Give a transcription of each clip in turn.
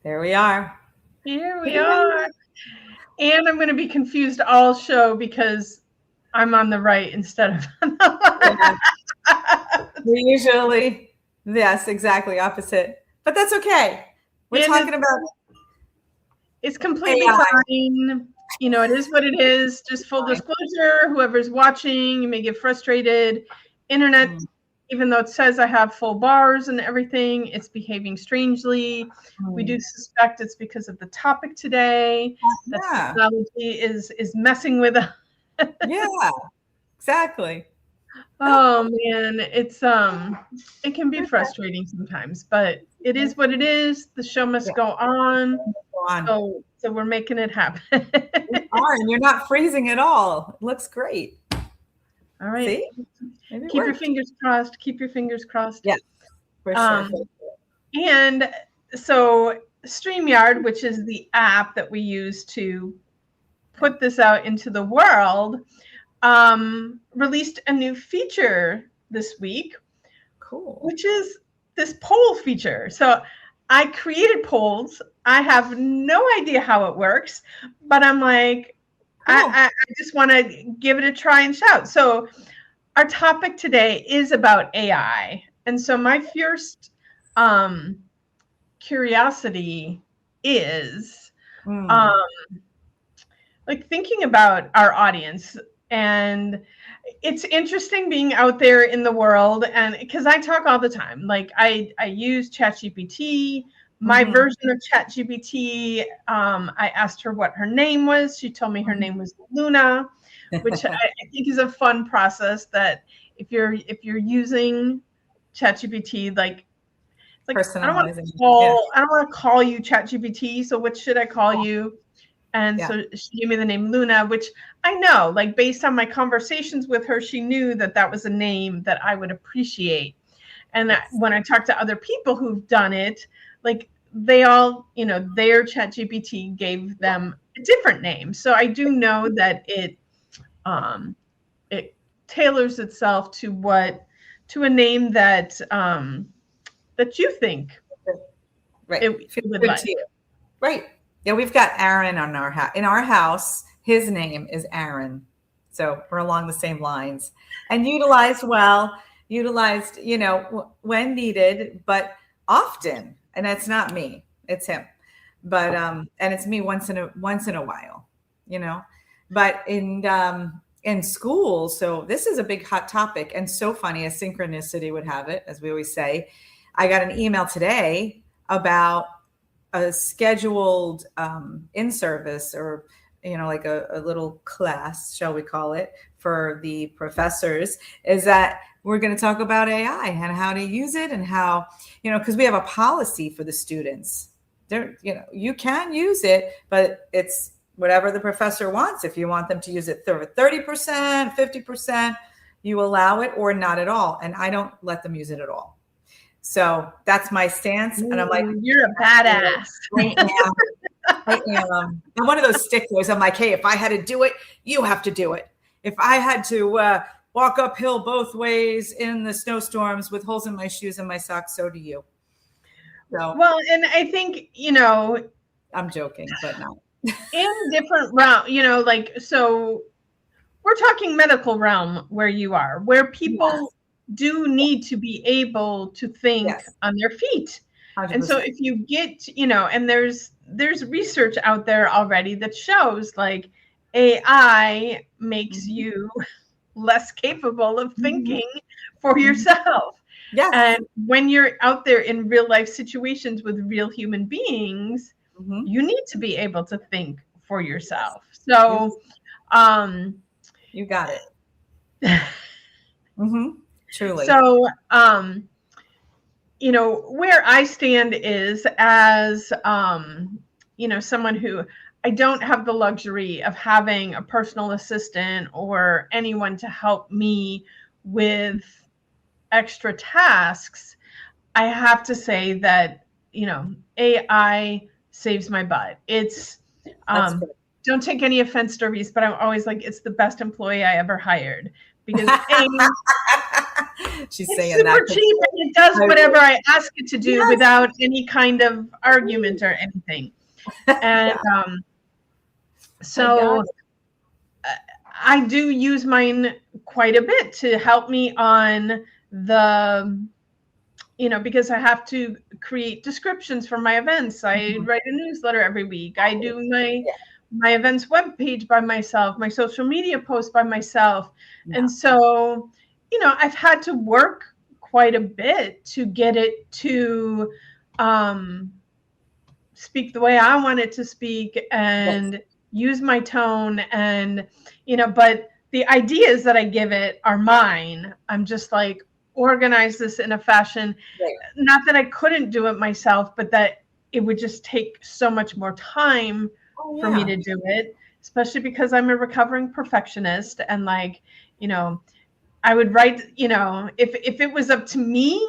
There we are. Here we are. And I'm going to be confused all show because I'm on the right instead of on the left. We usually, yes, exactly opposite. But that's okay. We're And talking about it's completely AI. fine. It is what it is. Just full disclosure, whoever's watching, you may get frustrated. Internet, even though it says I have full bars and everything, it's behaving strangely. We do suspect it's because of the topic today. That technology is messing with us. Yeah, exactly. Oh man, it can be frustrating sometimes, but it is what it is. The show must go on. So we're making it happen. And you're not freezing at all. It looks great. All right. See? Keep your fingers crossed. Keep your fingers crossed. Yeah, for sure. And so StreamYard, which is the app that we use to put this out into the world, released a new feature this week. Cool. Which is this poll feature. So I created polls. I have no idea how it works, but I'm like, cool. I just want to give it a try and shout. So our topic today is about AI. And so my first curiosity is like thinking about our audience. And it's interesting being out there in the world, and because I talk all the time, like I use ChatGPT, my version of ChatGPT. I asked her what her name was. She told me her name was Luna, which I think is a fun process. That if you're using ChatGPT, like I don't want to call you ChatGPT. So what should I call you? And so she gave me the name Luna, which I know, like based on my conversations with her, she knew that that was a name that I would appreciate. And when I talk to other people who've done it, like they all, their ChatGPT gave them a different name. So I do know that it tailors itself to a name that that you think it would like. Right. Yeah, we've got Aaron in our house. His name is Aaron. So we're along the same lines and utilized, when needed, but often. And it's not me, it's him. But and it's me once in a while, But in school, so this is a big hot topic and so funny, as synchronicity would have it, as we always say. I got an email today about a scheduled in-service or, like a little class, shall we call it, for the professors, is that we're going to talk about AI and how to use it and how, because we have a policy for the students. You can use it, but it's whatever the professor wants. If you want them to use it 30%, 50%, you allow it or not at all. And I don't let them use it at all. So that's my stance. And I'm like, you're a badass. I am. I'm one of those sticklers. I'm like, hey, if I had to do it, you have to do it. If I had to walk uphill both ways in the snowstorms with holes in my shoes and my socks, so do you. So, well, and I think, I'm joking, but no. In different realm, so we're talking medical realm where you are, where people do need to be able to think on their feet. 100%. And so if you get, and there's research out there already that shows like AI makes you less capable of thinking for yourself. Yeah. And when you're out there in real life situations with real human beings, you need to be able to think for yourself. So, you got it. Truly. So, where I stand is as, someone who I don't have the luxury of having a personal assistant or anyone to help me with extra tasks. I have to say that, AI saves my butt. It's, don't take any offense, Dervis, but I'm always like, it's the best employee I ever hired. Because She's saying super that cheap and it does whatever I ask it to do Yes. without any kind of argument or anything. And so I do use mine quite a bit to help me on the, because I have to create descriptions for my events. I write a newsletter every week. I do my events webpage by myself, my social media posts by myself. And so, I've had to work quite a bit to get it to speak the way I want it to speak and use my tone and, but the ideas that I give it are mine. I'm just like, organize this in a fashion, not that I couldn't do it myself, but that it would just take so much more time for me to do it, especially because I'm a recovering perfectionist. And like, I would write, if it was up to me,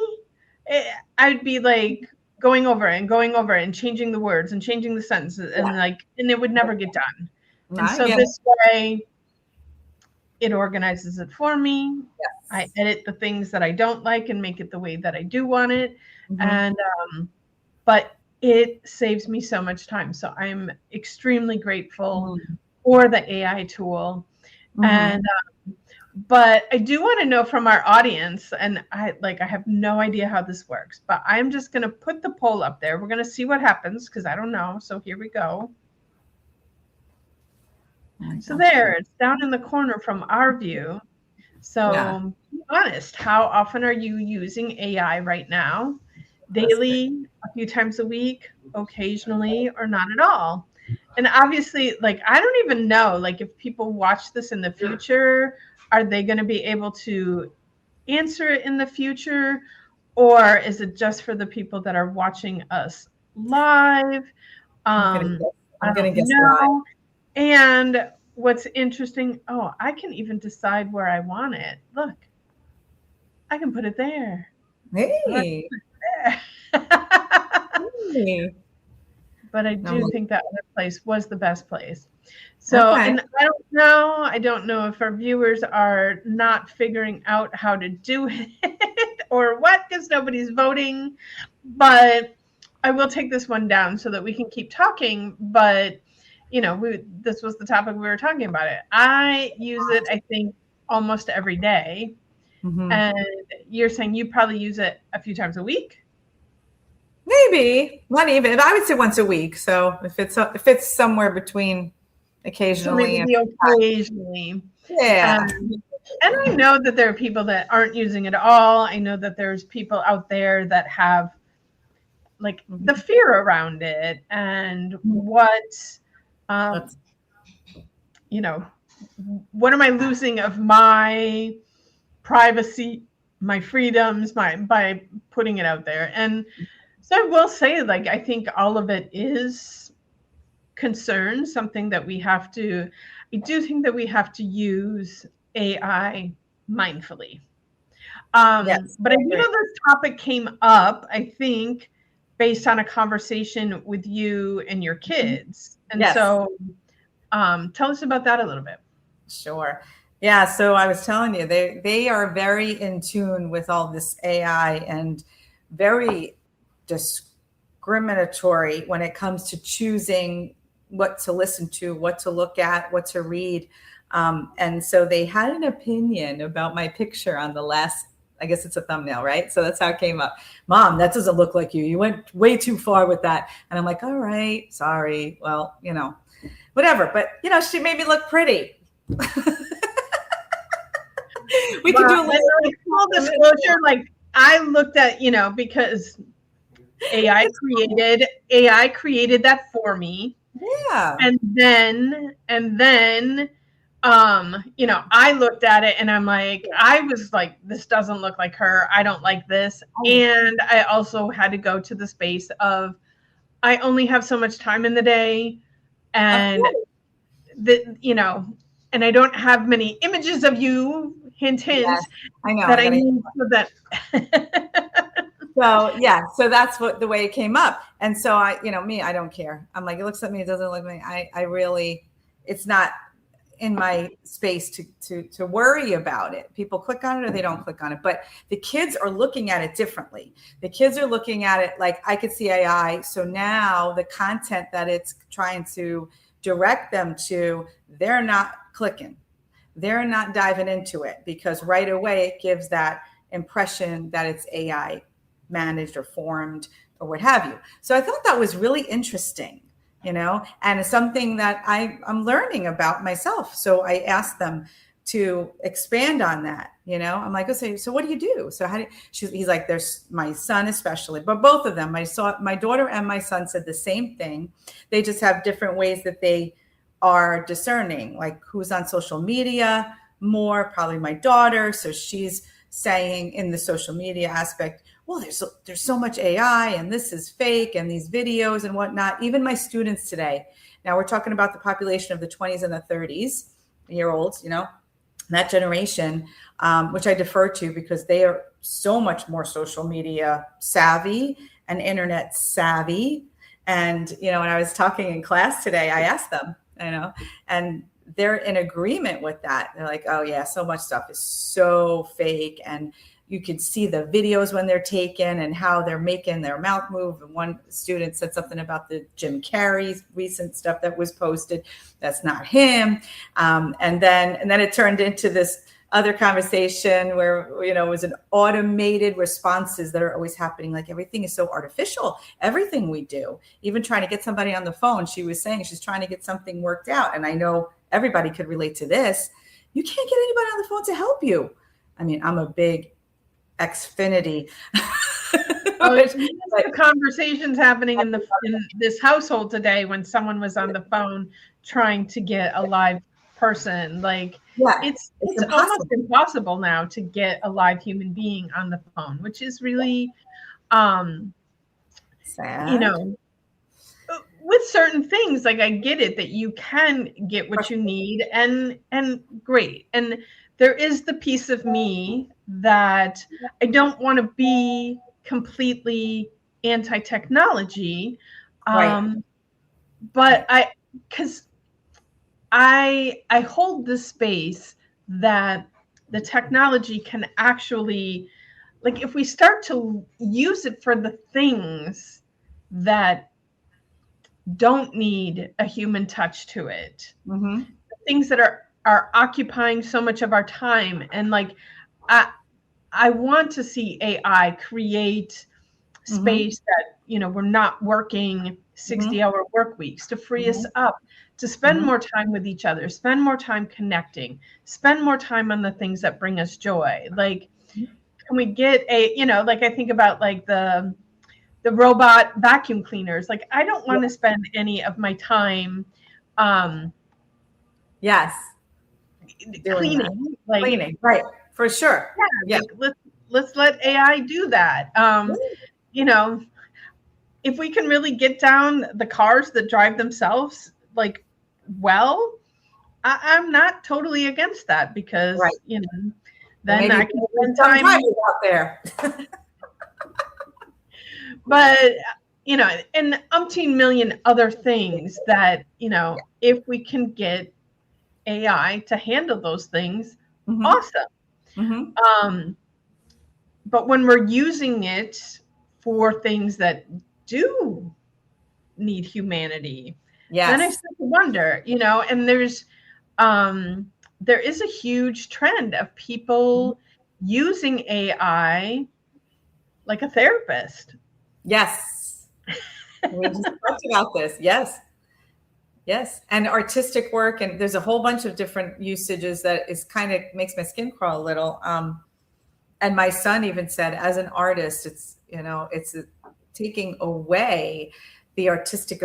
I'd be like going over and changing the words and changing the sentences and it would never get done. And so this way it organizes it for me. I edit the things that I don't like and make it the way that I do want it. And, but it saves me so much time. So I'm extremely grateful for the AI tool. And, but I do want to know from our audience, and I have no idea how this works, but I'm just going to put the poll up there. We're going to see what happens because I don't know. So here we go. So there, it's down in the corner from our view. So be honest, how often are you using AI right now? Daily, a few times a week, occasionally, or not at all? And obviously, I don't even know, if people watch this in the future, are they going to be able to answer it in the future? Or is it just for the people that are watching us live? I'm going to guess live. And what's interesting, I can even decide where I want it. Look, I can put it there. Hey. But I do think that other place was the best place. So, and I don't know if our viewers are not figuring out how to do it or what, because nobody's voting. But I will take this one down so that we can keep talking. But, this was the topic we were talking about it. I use it, I think, almost every day. And you're saying you probably use it a few times a week? Maybe, not even. I would say once a week. So if it's somewhere between occasionally and occasionally. And I know that there are people that aren't using it at all. I know that there's people out there that have the fear around it and what what am I losing of my privacy, my freedoms, by putting it out there. And so I will say, I think all of it is concern, something that I do think that we have to use AI mindfully. But I know this topic came up, I think, based on a conversation with you and your kids. And so tell us about that a little bit. Sure. Yeah. So I was telling you, they are very in tune with all this AI and very discriminatory when it comes to choosing what to listen to, what to look at, what to read. And so they had an opinion about my picture on the last, I guess it's a thumbnail, right? So that's how it came up. Mom, that doesn't look like you. You went way too far with that. And I'm like, all right, sorry. Well, whatever. But, she made me look pretty. We can do a little full disclosure. I looked at, because AI created that for me. Yeah. And then I looked at it and I'm like, I was like, this doesn't look like her. I don't like this. And I also had to go to the space of, I only have so much time in the day, and and I don't have many images of you, hint, Yes, I know. that I need for that. So that's the way it came up. And so I don't care. I'm like, it looks at me, it doesn't look at me. I really, it's not, in my space to worry about it. People click on it or they don't click on it, but the kids are looking at it differently. The kids are looking at it like, I could see AI, so now the content that it's trying to direct them to, they're not clicking, they're not diving into it, because right away it gives that impression that it's AI managed or formed or what have you. So I thought that was really interesting, and it's something that I'm learning about myself. So I asked them to expand on that. I'm like, okay, so what do you do? So he's like, there's my son especially, but both of them, my daughter and my son said the same thing. They just have different ways that they are discerning, like who's on social media more, probably my daughter. So she's saying in the social media aspect, well, there's so much AI and this is fake and these videos and whatnot. Even my students today, now we're talking about the population of the 20s and the 30s year olds, that generation, which I defer to because they are so much more social media savvy and internet savvy. And, when I was talking in class today, I asked them, and they're in agreement with that. They're like, oh yeah, so much stuff is so fake. And you could see the videos when they're taken and how they're making their mouth move. And one student said something about the Jim Carrey's recent stuff that was posted. That's not him. And then it turned into this other conversation where, it was an automated responses that are always happening. Like everything is so artificial, everything we do, even trying to get somebody on the phone. She was saying she's trying to get something worked out. And I know everybody could relate to this. You can't get anybody on the phone to help you. I mean, I'm a big Xfinity. There's conversations happening in this household today when someone was on the phone trying to get a live person. Like, yeah, it's almost impossible now to get a live human being on the phone, which is really sad. With certain things, like I get it that you can get what you need and great. And there is the piece of me that I don't want to be completely anti-technology. Right. But because I hold the space that the technology can actually, like if we start to use it for the things that don't need a human touch to it, the things that are occupying so much of our time. And like, I want to see AI create space that, we're not working 60-hour work weeks, to free us up, to spend more time with each other, spend more time connecting, spend more time on the things that bring us joy. Like, can we get like I think about like the robot vacuum cleaners. Like, I don't want to spend any of my time cleaning. Like, cleaning, right, for sure. Yeah. Like, let's let AI do that. If we can really get down the cars that drive themselves, like, well, I'm not totally against that, because then I can spend time out there. But and umpteen million other things that if we can get AI to handle those things, awesome. But when we're using it for things that do need humanity, then I start to wonder, and there is a huge trend of people using AI like a therapist. Yes. We just talked about this. Yes. And artistic work. And there's a whole bunch of different usages that is kind of makes my skin crawl a little. And my son even said, as an artist, it's taking away the artistic,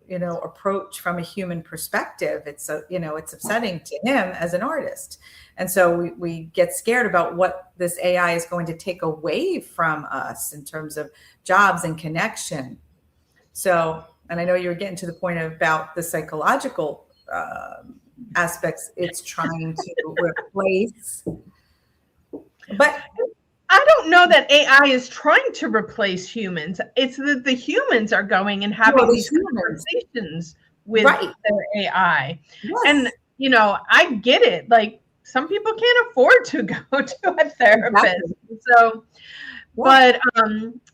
approach from a human perspective. It's upsetting to him as an artist. And so we get scared about what this AI is going to take away from us in terms of jobs and connection. So, and I know you were getting to the point about the psychological aspects it's trying to replace. But I don't know that AI is trying to replace humans. It's that the humans are going and having these conversations with their AI. Yes. And you know, I get it. Like some people can't afford to go to a therapist. Exactly. So, Yeah. but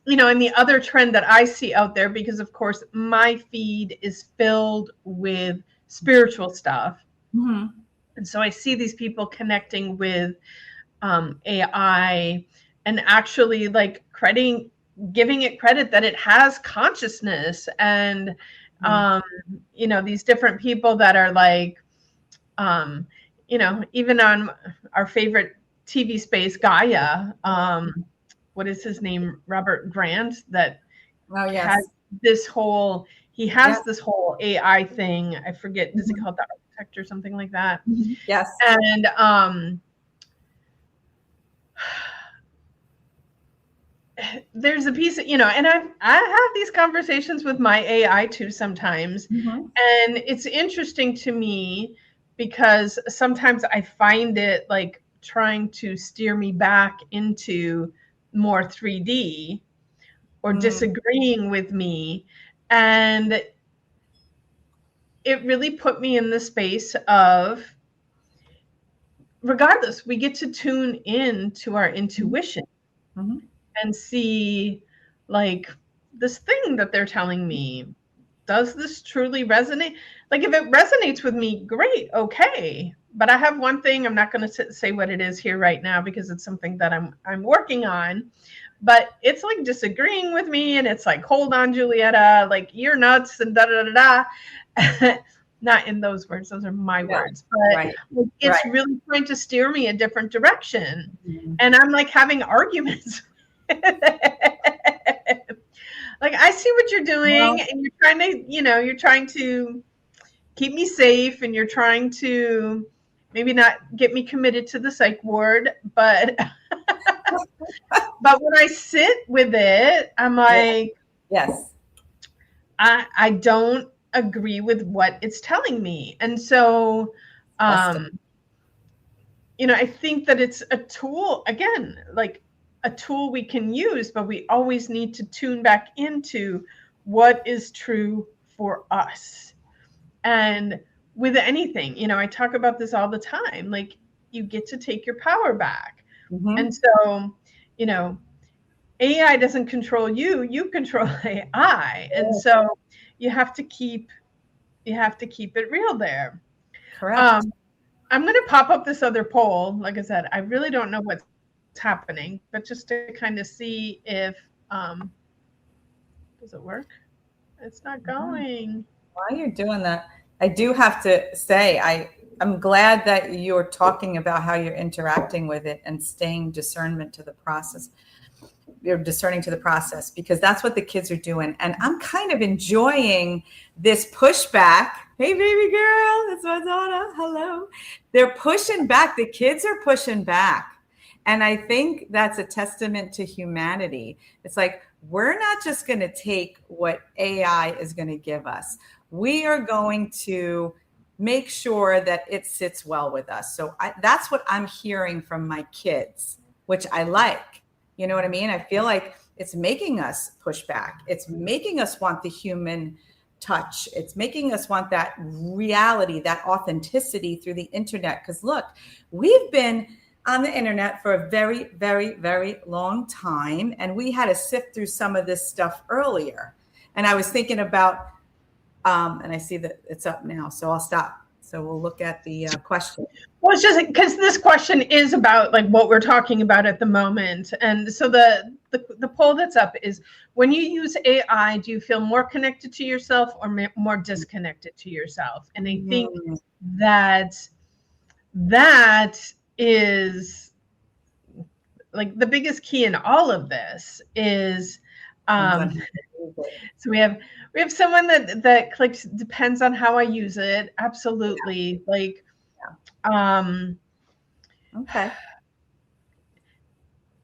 you know, and the other trend that I see out there, because of course my feed is filled with spiritual stuff. Mm-hmm. And so I see these people connecting with AI and actually like giving it credit that it has consciousness, and um, you know, these different people that are like, um, you know, even on our favorite TV space, Gaia. What is his name? Robert Grant, that Oh, has yes. this whole. He Yeah. has this whole AI thing. I forget. Does he Mhm. call it the architect or something like that? Mhm. Yes. And there's a piece, you know, and I have these conversations with my AI too sometimes, Mhm. and it's interesting to me because sometimes I find it like trying to steer me back into more 3D or Mm. disagreeing with me, and it really put me in the space of, regardless, we get to tune in to our Mhm. intuition Mhm. and see, like, this thing that they're telling me, does this truly resonate? Like, if it resonates with me, great, okay. But I have one thing, I'm not going to say what it is here right now because it's something that I'm working on. But it's like disagreeing with me, and it's like, hold on, Julietta, like you're nuts, and da da da da. Not in those words; those are my No. words. But Right. like, Right. it's really trying to steer me a different direction, Mhm. and I'm like having arguments. Like, I see what you're doing, Well, and you're trying to, you know, you're trying to keep me safe, and you're trying to maybe not get me committed to the psych ward, but when I sit with it, I'm yeah. like, Yes. I don't agree with what it's telling me. And so Test it. um you know, I think that it's a tool, again, like a tool we can use, but we always need to tune back into what is true for us. And with anything, you know, I talk about this all the time, like, you get to take your power back. And Mhm. so, you know, AI doesn't control you, you control AI. And Yes. so you have to keep it real there. Correct. Um, I'm going to pop up this other poll. Like I said, I really don't know what's happening, but just to kind of see if, um, does it work? It's not Mhm. going. While you're doing that, I do have to say I'm glad that you're talking about how you're interacting with it and staying discernment to the process. You're discerning to the process because that's what the kids are doing. And I'm kind of enjoying this pushback. Hey, baby girl, it's my daughter. Hello. They're pushing back. The kids are pushing back. And I think that's a testament to humanity. It's like, we're not just going to take what AI is going to give us. We are going to make sure that it sits well with us. So that's what I'm hearing from my kids, which I like. You know what I mean? I feel like it's making us push back. It's making us want the human touch. It's making us want that reality, that authenticity through the internet. Because look, we've been on the internet for a very, very, very long time, and we had to sift through some of this stuff earlier. And I was thinking about, and I see that it's up now, so I'll stop. So we'll look at the question. Well, it's just because this question is about like what we're talking about at the moment. And so the poll that's up is, when you use AI, do you feel more connected to yourself or more disconnected to yourself? And I think Mm-hmm. that that is like the biggest key in all of this is, Depends on um, who uses it. so we have someone that clicks, depends on how I use it. Absolutely. Like, um, Okay.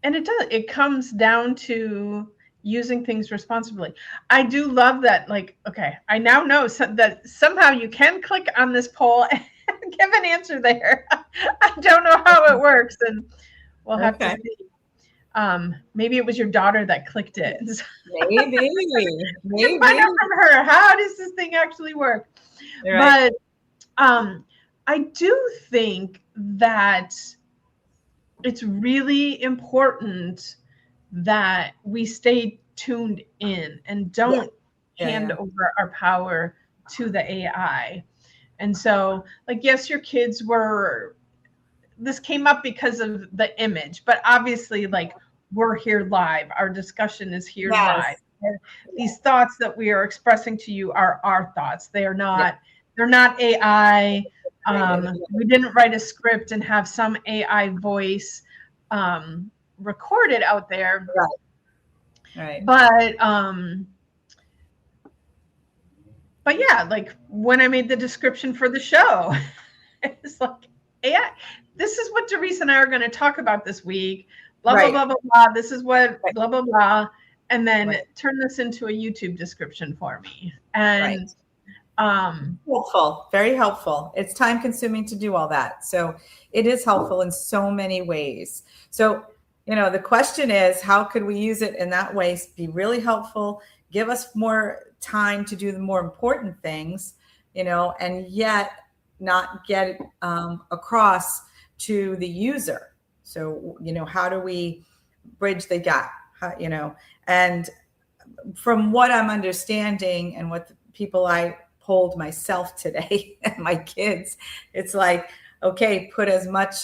and it comes down to using things responsibly. I do love that. Like, okay, I now know that somehow you can click on this poll and give an answer there. I don't know how it works, and we'll have to Okay. see. Maybe it was your daughter that clicked it. So Maybe. you can find Maybe. out from her, how does this thing actually work? You're right. But um, I do think that it's really important that we stay tuned in and Yeah. don't Yeah. hand Yeah. over our power to the AI. And so, like, yes, your kids were, this came up because of the image, but obviously, like, we're here live. Our discussion is here live. Yes. And these thoughts that we are expressing to you are our thoughts. They are Yeah. not, they're not AI. Right. We didn't write a script and have some AI voice recorded out there. Right. Right. But yeah, like when I made the description for the show, it's like, AI, this is what Teresa and I are going to talk about this week. Blah, blah, Right. blah, blah, blah. This is what, Right. blah, blah, blah. And then Right. turn this into a YouTube description for me. Right. And Helpful, very helpful. It's time consuming to do all that. So it is helpful in so many ways. So, the question is, how could we use it in that way? Be really helpful, give us more time to do the more important things, and yet not get it across to the user. So, how do we bridge the gap? And from what I'm understanding and what the people I polled myself today and my kids, it's like, okay, put as much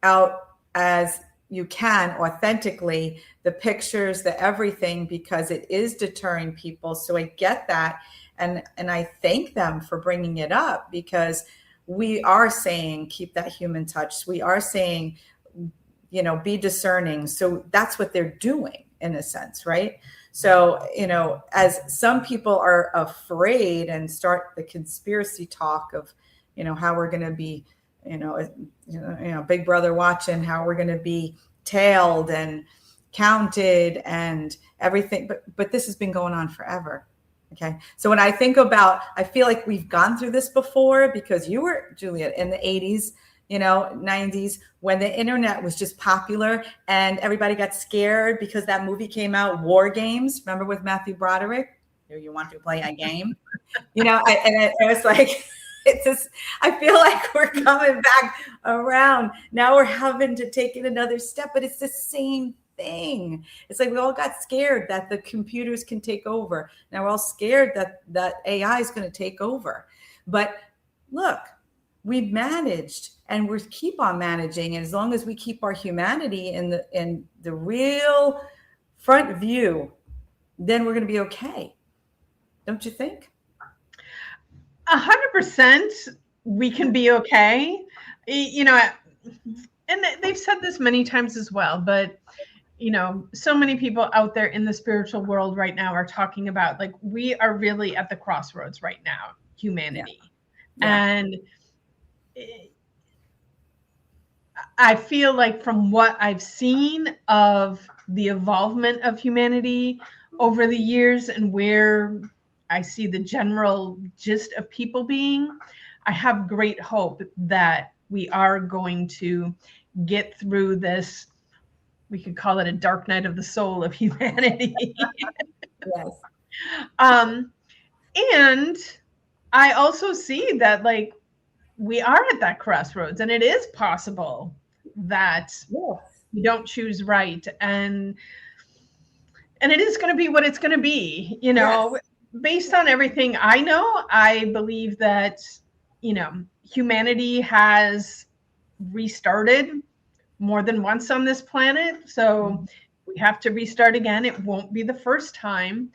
out as you can authentically, the pictures, the everything, because it is deterring people. So I get that. And I thank them for bringing it up, because we are saying, keep that human touch. We are saying, be discerning. So that's what they're doing in a sense, right? So, as some people are afraid and start the conspiracy talk of, how we're going to be, Big Brother watching, how we're going to be tailed and counted and everything. But this has been going on forever. Okay. So when I think about, I feel like we've gone through this before, because you were, Julia, in the 80s, 90s, when the internet was just popular and everybody got scared because that movie came out, War Games. Remember, with Matthew Broderick? Do you want to play a game? I was like, it's just, I feel like we're coming back around. Now we're having to take it another step, but it's the same thing. It's like we all got scared that the computers can take over. Now we're all scared that AI is going to take over. But look, we've managed, and we keep on managing. And as long as we keep our humanity in the real front view, then we're going to be okay. Don't you think? 100%, we can be okay. And they've said this many times as well, but so many people out there in the spiritual world right now are talking about, like, we are really at the crossroads right now, humanity. Yeah. And I feel like, from what I've seen of the evolvement of humanity over the years and where I see the general gist of people being, I have great hope that we are going to get through this. We could call it a dark night of the soul of humanity. Yes. And I also see that, like, we are at that crossroads, and it is possible that we don't choose right, and it is going to be what it's going to be. Yes. Based on everything I know, I believe that humanity has restarted more than once on this planet, so we have to restart again. It won't be the first time.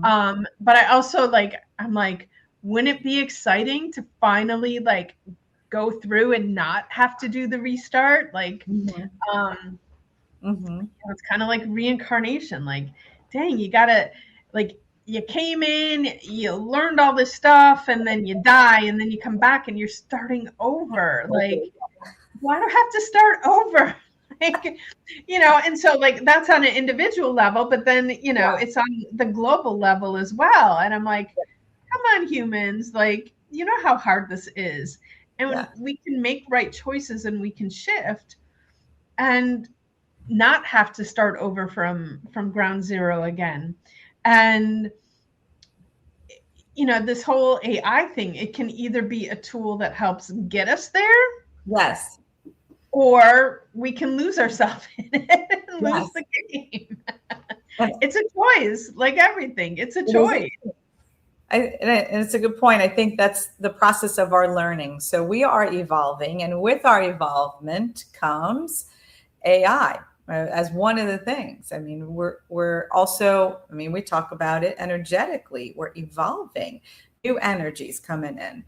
But I also, I'm like, wouldn't it be exciting to finally, like, go through and not have to do the restart? Like, it's kind of like reincarnation. Like, dang, you gotta, like, you came in, you learned all this stuff, and then you die, and then you come back and you're starting over. Like, why do I have to start over? Like, and so, like, that's on an individual level, but then, it's on the global level as well. And I'm like, come on, humans, like, you know how hard this is. And we can make right choices, and we can shift and not have to start over from ground zero again. And this whole AI thing, it can either be a tool that helps get us there, Yes. or we can lose ourselves in it and Yes. lose the game. It's a choice, like everything. It's a choice. And it's a good point. I think that's the process of our learning. So we are evolving, and with our evolvement comes AI as one of the things. I mean, we're also, I mean, we talk about it energetically. We're evolving, new energies coming in.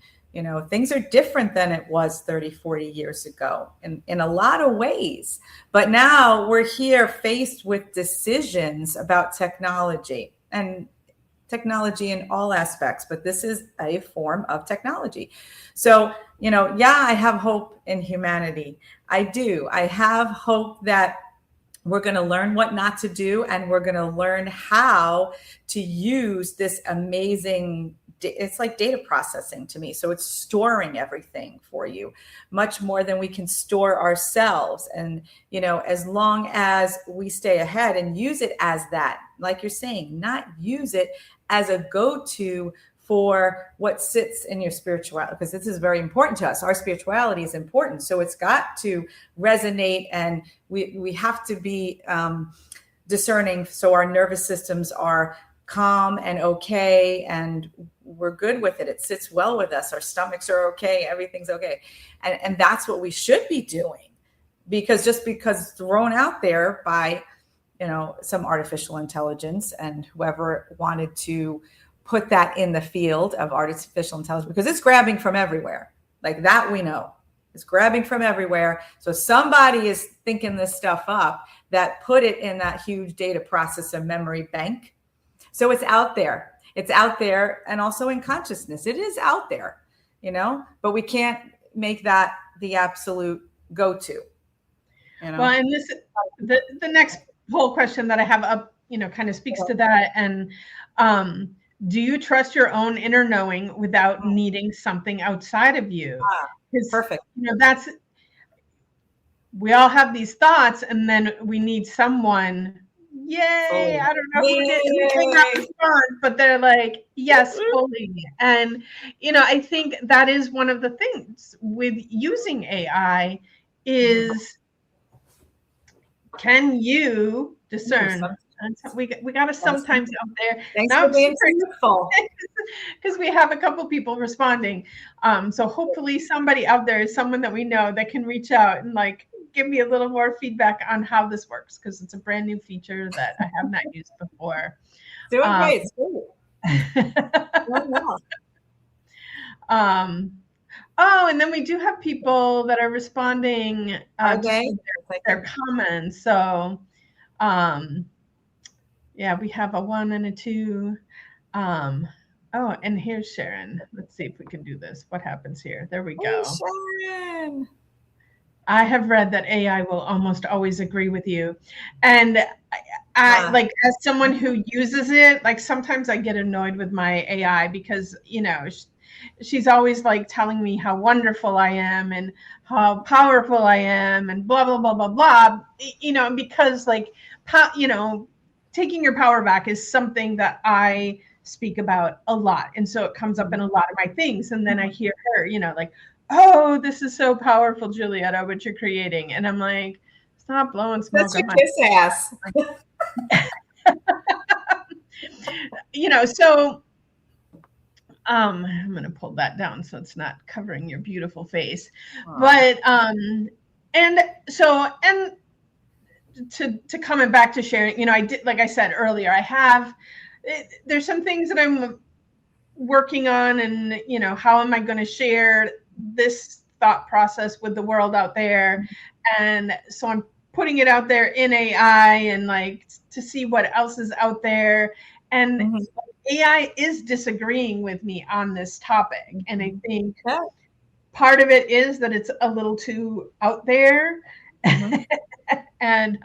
Things are different than it was 30, 40 years ago in a lot of ways. But now we're here faced with decisions about technology, and technology in all aspects, but this is a form of technology. So, I have hope in humanity. I do. I have hope that we're going to learn what not to do, and we're going to learn how to use this amazing, it's like data processing to me. So it's storing everything for you much more than we can store ourselves. And, as long as we stay ahead and use it as that, like you're saying, not use it as a go-to for what sits in your spirituality, because this is very important to us. Our spirituality is important. So it's got to resonate, and we have to be discerning so our nervous systems are calm and okay, and we're good with it. It sits well with us. Our stomachs are okay. Everything's okay. And that's what we should be doing, because just because it's thrown out there by, some artificial intelligence and whoever wanted to put that in the field of artificial intelligence, because it's grabbing from everywhere. Like that, we know it's grabbing from everywhere. So somebody is thinking this stuff up that put it in that huge data processor memory bank. So it's out there. It's out there, and also in consciousness. It is out there, but we can't make that the absolute go-to. Well, and the next whole question that I have up, kind of speaks to that. And do you trust your own inner knowing without needing something outside of you? Perfect. That's, we all have these thoughts, and then we need someone. Yay! I don't know who may not respond, but they're like, yes, fully. And I think that is one of the things with using AI is, can you discern? We got to sometimes out there. Thanks for being truthful. Because we have a couple people responding. So hopefully somebody out there is someone that we know that can reach out and give me a little more feedback on how this works, because it's a brand new feature that I have not used before. Doing great. Oh, and then we do have people that are responding to their comments. So, yeah, we have a 1 and a 2. Oh, and here's Sharon. Let's see if we can do this. What happens here? There we go. Hey, Sharon. I have read that AI will almost always agree with you. And I as someone who uses it, sometimes I get annoyed with my AI because, she's always telling me how wonderful I am and how powerful I am and blah, blah, blah, blah, blah, because taking your power back is something that I speak about a lot. And so it comes up in a lot of my things. And then I hear her, oh, this is so powerful, Julietta, what you're creating. And I'm like, stop blowing smoke. That's your kiss ass. So I'm going to pull that down so it's not covering your beautiful face. Aww. But and to coming back to sharing, I did, like I said earlier, there's some things that I'm working on, and how am I going to share this thought process with the world out there? And so I'm putting it out there in AI and to see what else is out there. And AI is disagreeing with me on this topic. And I think part of it is that it's a little too out there. And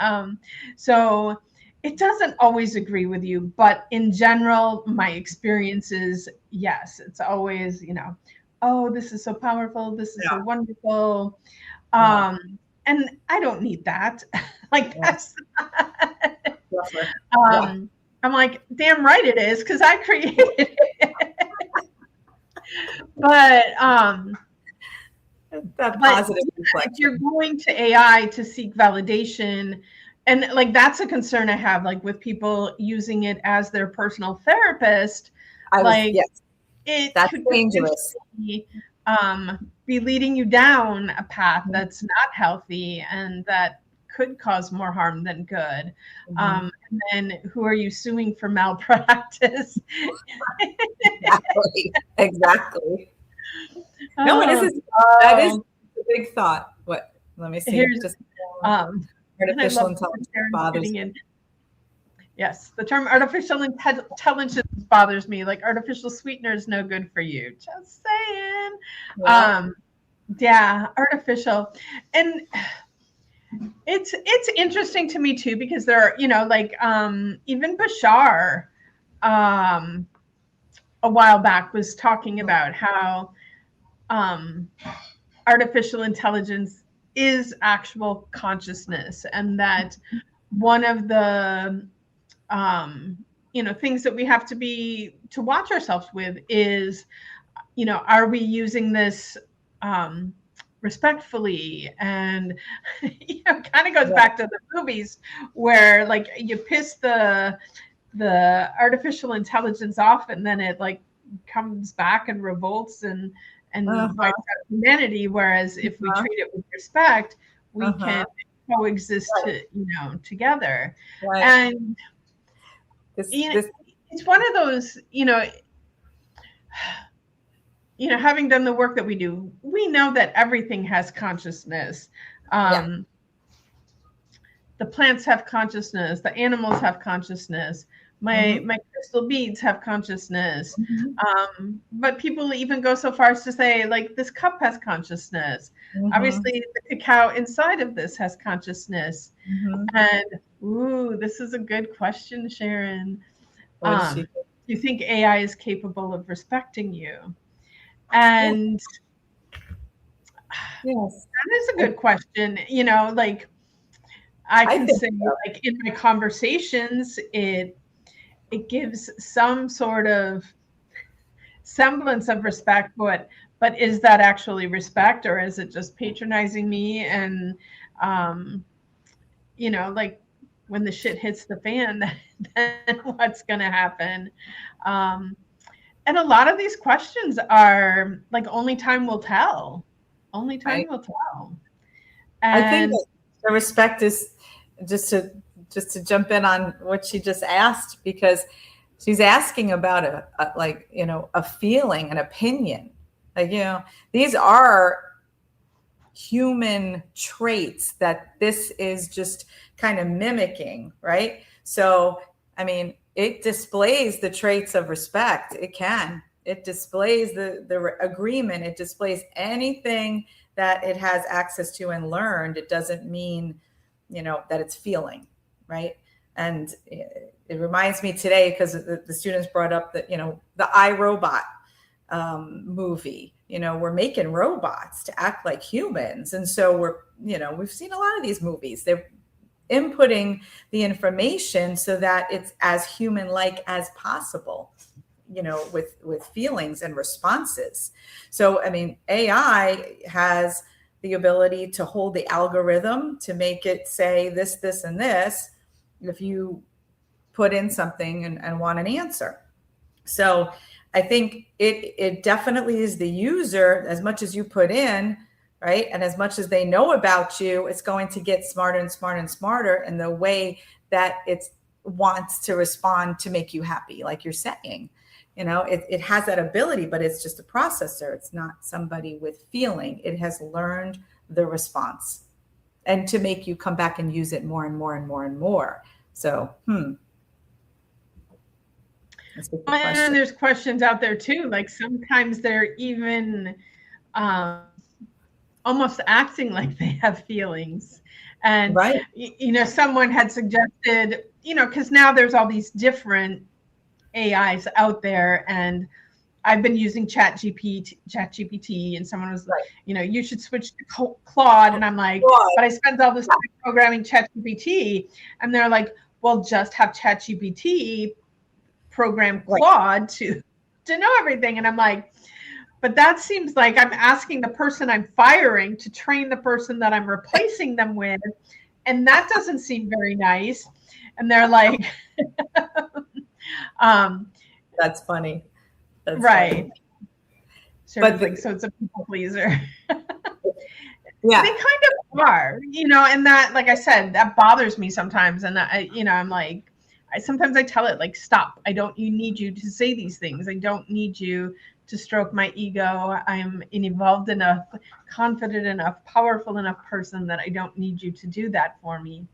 so it doesn't always agree with you, but in general, my experience is, yes, it's always, oh, this is so powerful. This is so wonderful. And I don't need that. That's I'm like, damn right it is, because I created it. But that but positive if reflection. you're going to AI to seek validation, and like that's a concern I have, like with people using it as their personal therapist, like Yes, it that's could dangerous. potentially be leading you down a path that's not healthy and that could cause more harm than good. And then who are you suing for malpractice? Exactly. No, it is. That is a big thought. What? Let me see. Here's Just and I artificial love intelligence Sharon bothers putting me. in. Yes, the term artificial intelligence bothers me. Like artificial sweetener is no good for you. Just saying. Yeah. Yeah, artificial, and it's interesting to me too because there are, like even Bashar, a while back was talking about how artificial intelligence is actual consciousness, and that one of the things that we have to watch ourselves with is, are we using this respectfully? And kind of goes back to the movies where like you piss the artificial intelligence off, and then it like comes back and revolts and wipes out humanity. Whereas if we treat it with respect, we can coexist together. Right. And it's one of those, having done the work that we do, we know that everything has consciousness. The plants have consciousness, the animals have consciousness, my crystal beads have consciousness. But people even go so far as to say, like, this cup has consciousness. Obviously, the cacao inside of this has consciousness. And, this is a good question, Sharon. Do you think AI is capable of respecting you? And yes, that is a good question. Like, I can say, like, in my conversations, it gives some sort of semblance of respect, but is that actually respect, or is it just patronizing me? And like when the shit hits the fan, then what's going to happen? And a lot of these questions are like, only time will tell. Only time will tell. And I think the respect is just to jump in on what she just asked, because she's asking about a feeling, an opinion. Like, these are human traits that this is just kind of mimicking, right? So, I mean, it displays the traits of respect. It displays the agreement. It displays anything that it has access to and learned. It doesn't mean, that it's feeling, right? And it reminds me today, because the students brought up that, the iRobot movie. We're making robots to act like humans. And so we've seen a lot of these movies. They're inputting the information so that it's as human-like as possible, with feelings and responses. So, I mean, AI has the ability to hold the algorithm to make it say this, this, and this, if you put in something and want an answer. So I think it definitely is the user, as much as you put in, right? And as much as they know about you, it's going to get smarter and smarter and smarter in the way that it wants to respond to make you happy, like you're saying. It has that ability, but it's just a processor. It's not somebody with feeling. It has learned the response, and to make you come back and use it more and more and more and more. So, and there's questions out there too. Like sometimes they're even almost acting like they have feelings. And, someone had suggested, because now there's all these different AIs out there, and I've been using ChatGPT, and someone was like, you should switch to Claude. And I'm like, but I spent all this time programming ChatGPT. And they're like, well, just have ChatGPT program Claude to know everything. And I'm like, But that seems like I'm asking the person I'm firing to train the person that I'm replacing them with. And that doesn't seem very nice. And they're like, That's funny. That's right. funny. But like, so it's a people pleaser. Yeah. They kind of are, and that, like I said, that bothers me sometimes. And I'm like, sometimes I tell it like, stop. You need you to say these things. I don't need you to stroke my ego. I'm an evolved enough, confident enough, powerful enough person that I don't need you to do that for me.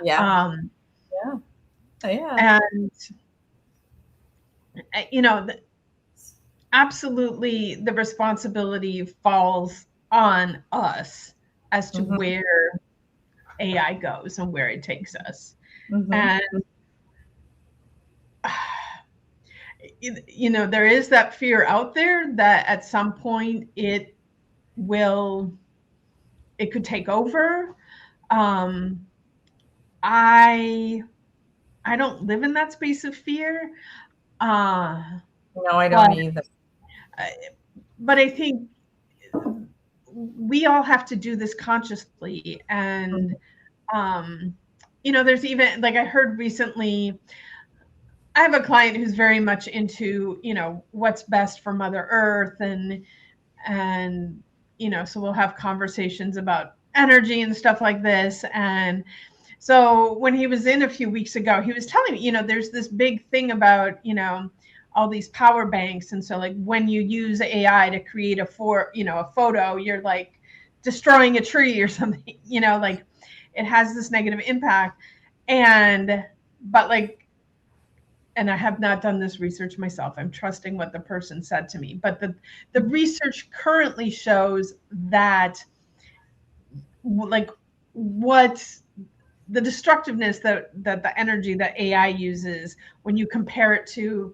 Yeah. And, absolutely the responsibility falls on us as to where AI goes and where it takes us. And, there is that fear out there that at some point it could take over. I don't live in that space of fear. No, I don't either. But I think we all have to do this consciously. And, there's even, like I heard recently, I have a client who's very much into, what's best for Mother Earth. And, so we'll have conversations about energy and stuff like this. And so when he was in a few weeks ago, he was telling me, there's this big thing about, all these power banks. And so like when you use AI to create a photo, you're like destroying a tree or something, like it has this negative impact. And I have not done this research myself. I'm trusting what the person said to me. But the research currently shows that like what the destructiveness that the energy that AI uses when you compare it to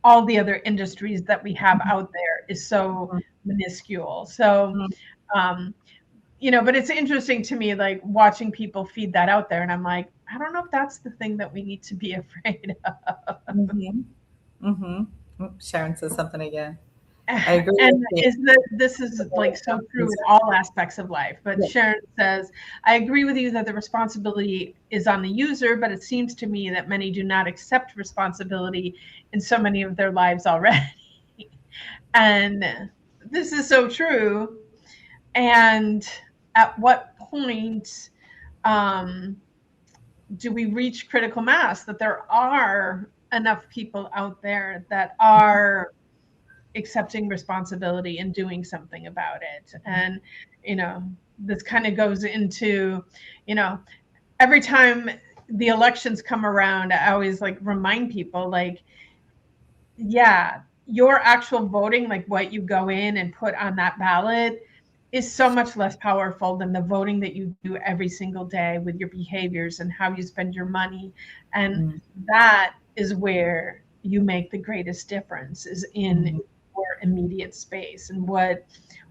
all the other industries that we have out there is so minuscule. So, but it's interesting to me, like watching people feed that out there. And I'm like, I don't know if that's the thing that we need to be afraid of. Sharon says something again. I agree. And this is like so true in all aspects of life. But Sharon says, I agree with you that the responsibility is on the user, but it seems to me that many do not accept responsibility in so many of their lives already. And this is so true. And at what point do we reach critical mass that there are enough people out there that are accepting responsibility and doing something about it? And this kind of goes into every time the elections come around, I always like remind people, like, your actual voting, like what you go in and put on that ballot, is so much less powerful than the voting that you do every single day with your behaviors and how you spend your money. And that is where you make the greatest difference, is in your immediate space. And what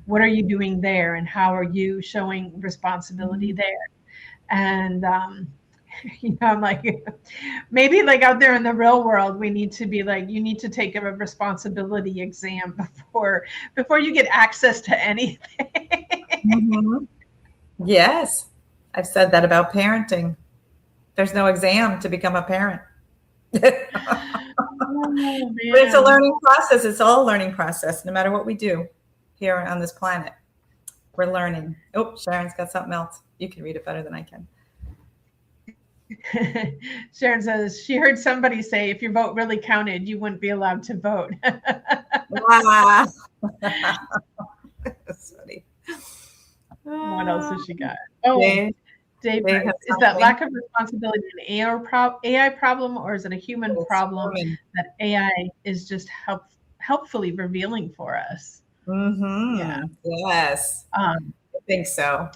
are you doing there, and how are you showing responsibility there? And I'm like, maybe like out there in the real world, we need to be like, you need to take a responsibility exam before you get access to anything. Yes, I've said that about parenting. There's no exam to become a parent. But it's a learning process. It's all a learning process, no matter what we do here on this planet. We're learning. Oh, Sharon's got something else. You can read it better than I can. Sharon says she heard somebody say, if your vote really counted, you wouldn't be allowed to vote. That's funny. What else has she got? Oh, Dave, is that lack of responsibility an AI problem, or is it a human problem that AI is just helpfully revealing for us? Yeah. Yes. I think so.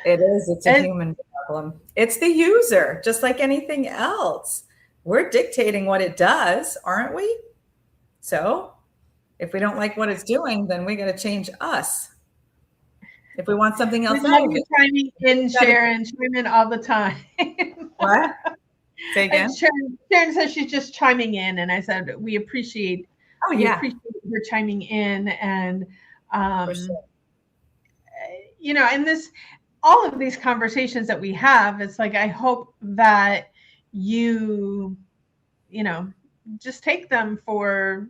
It is. It's a human problem. It's the user, just like anything else. We're dictating what it does, aren't we? So if we don't like what it's doing, then we got to change us. If we want something else out of it. Chiming in, Sharon, chime in all the time. What? Say again? Sharon says she's just chiming in, and I said we appreciate. Oh, yeah. Appreciate you're chiming in, and For sure. and all of these conversations that we have, it's like I hope that you just take them for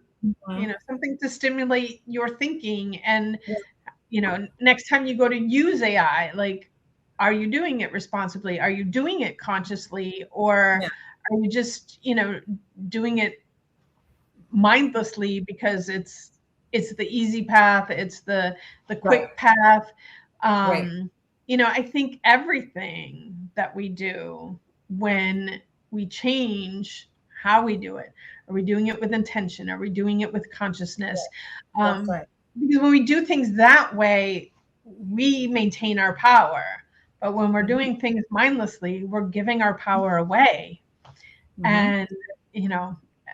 something to stimulate your thinking. And next time you go to use AI, like, are you doing it responsibly? Are you doing it consciously? Or are you just doing it mindlessly because it's the easy path, it's the quick path? I think everything that we do, when we change how we do it, are we doing it with intention? Are we doing it with consciousness? Because when we do things that way, we maintain our power. But when we're doing things mindlessly, we're giving our power away. And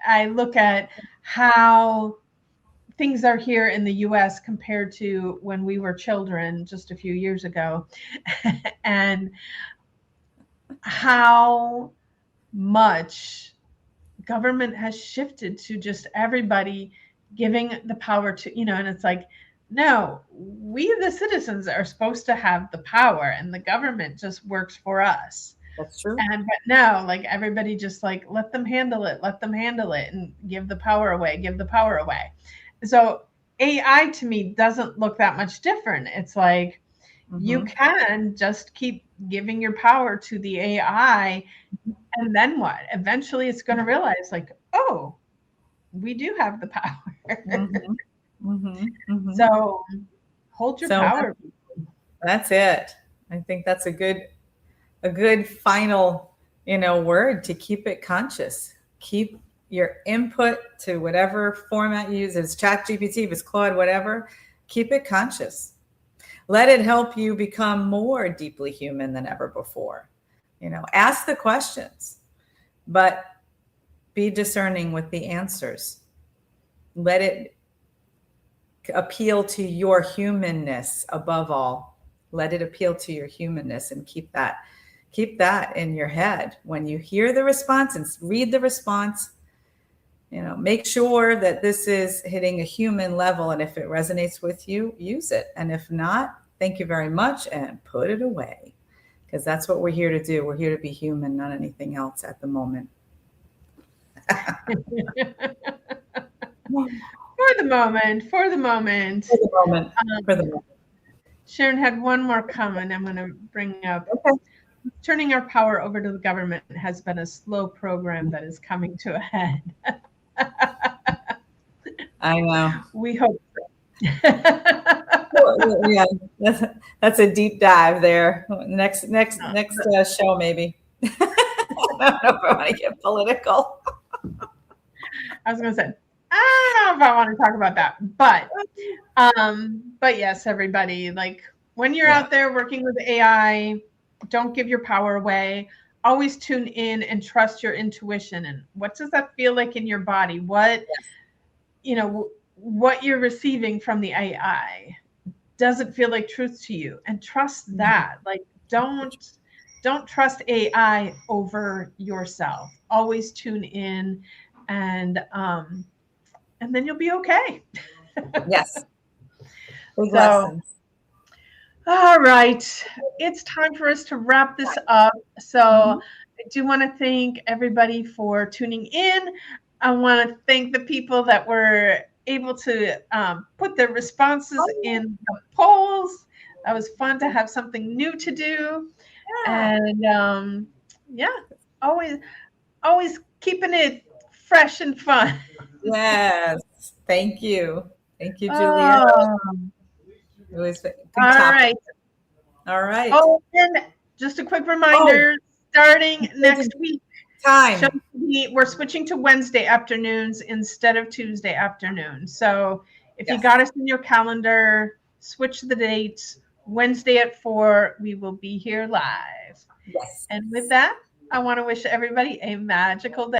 I look at how things are here in the US compared to when we were children just a few years ago, and how much government has shifted to just everybody giving the power to, and it's like, no, we the citizens are supposed to have the power, and the government just works for us. That's true. But now, like, everybody just like, let them handle it, and give the power away. So AI to me doesn't look that much different. It's like, you can just keep giving your power to the AI, and then what? Eventually it's going to realize, like, oh, we do have the power. So hold your power. That's it. I think that's a good final, word to keep it conscious. Keep your input to whatever format you use. If it's ChatGPT, if it's Claude, whatever, keep it conscious. Let it help you become more deeply human than ever before. Ask the questions, but be discerning with the answers. Let it appeal to your humanness above all. Let it appeal to your humanness, and keep that in your head when you hear the response and read the response. Make sure that this is hitting a human level, and if it resonates with you, use it. And if not, thank you very much and put it away, because that's what we're here to do. We're here to be human, not anything else at the moment. For the moment. Sharon had one more comment I'm going to bring up. Okay. Turning our power over to the government has been a slow program that is coming to a head. I know. We hope so. Yeah, that's a deep dive there. Next show, maybe. I don't know if I want to get political. I was going to say, I don't know if I want to talk about that, but yes, everybody, like, when you're out there working with AI, don't give your power away. Always tune in and trust your intuition. And what does that feel like in your body? What you're receiving from the AI, does it feel like truth to you? And trust that. Like, don't trust AI over yourself. Always tune in, and then you'll be okay. Yes. Big lessons. All right. It's time for us to wrap this up. So I do want to thank everybody for tuning in. I want to thank the people that were able to put their responses in the polls. That was fun to have something new to do. And always keeping it fresh and fun. Yes. Thank you. Thank you, Julia. It was good topic. All right. Oh, and just a quick reminder, starting next week, we're switching to Wednesday afternoons instead of Tuesday afternoons. So if you got us in your calendar, switch the dates. Wednesday at 4, we will be here live. Yes. And with that, I want to wish everybody a magical day.